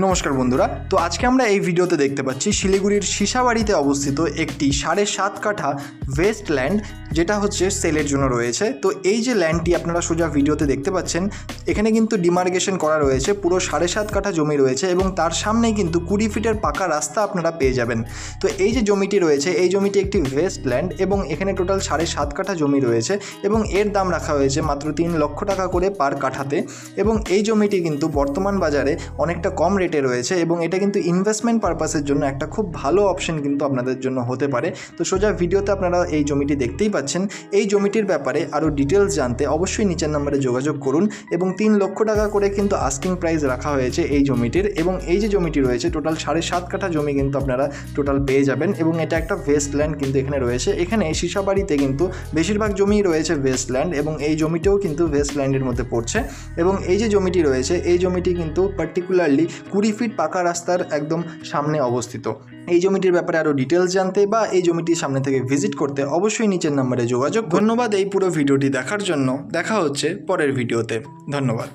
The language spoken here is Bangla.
নমস্কার বন্ধুরা, তো আজকে আমরা এই ভিডিওতে দেখতে পাচ্ছি শিলিগুড়ির সীসাবাড়িতে অবস্থিত একটি 7.5 কাঠা ওয়েস্ট ল্যান্ড, যেটা হচ্ছে সেলের জন্য রয়েছে। তো এই যে ল্যান্ডটি আপনারা সোজা ভিডিওতে দেখতে পাচ্ছেন, এখানে কিন্তু ডিমার্কেশন করা রয়েছে, পুরো 7.5 কাঠা জমি রয়েছে এবং তার সামনেই কিন্তু 20 ফিটের পাকা রাস্তা আপনারা পেয়ে যাবেন। তো এই যে জমিটি রয়েছে, এই জমিটি একটি ওয়েস্ট ল্যান্ড এবং এখানে টোটাল 7.5 কাঠা জমি রয়েছে এবং এর দাম রাখা হয়েছে মাত্র 3 লক্ষ টাকা করে পার কাঠাতে। এবং এই জমিটি কিন্তু বর্তমান বাজারে অনেকটা কম রেটে রয়েছে এবং এটা কিন্তু ইনভেস্টমেন্ট পারপাসের জন্য একটা খুব ভালো অপশন কিন্তু আপনাদের জন্য হতে পারে। তো সোজা ভিডিওতে আপনারা এই জমিটি দেখতেই পাচ্ছেন। এই জমিটির ব্যাপারে আরও ডিটেলস জানতে অবশ্যই নিচের নম্বরে যোগাযোগ করুন এবং 3 লক্ষ টাকা করে কিন্তু আস্কিং প্রাইস রাখা হয়েছে এই জমিটির। এবং এই যে জমিটি রয়েছে টোটাল 7.5 কাঠা জমি কিন্তু আপনারা টোটাল পেয়ে যাবেন এবং এটা একটা ওয়েস্টল্যান্ড কিন্তু এখানে রয়েছে। এখানে সীসাবাড়িতে কিন্তু বেশিরভাগ জমি রয়েছে ওয়েস্টল্যান্ড এবং এই জমিটিও কিন্তু ওয়েস্টল্যান্ডের মধ্যে পড়ছে। এবং এই যে জমিটি রয়েছে, এই জমিটি কিন্তু পার্টিকুলারলি 20 ফিট পাকা রাস্তার একদম সামনে অবস্থিত। এই জমিটির ব্যাপারে আরও ডিটেলস জানতে বা এই জমিটির সামনে থেকে ভিজিট করতে অবশ্যই নিচের নম্বরে যোগাযোগ। ধন্যবাদ এই পুরো ভিডিওটি দেখার জন্য। দেখা হচ্ছে পরের ভিডিওতে। ধন্যবাদ।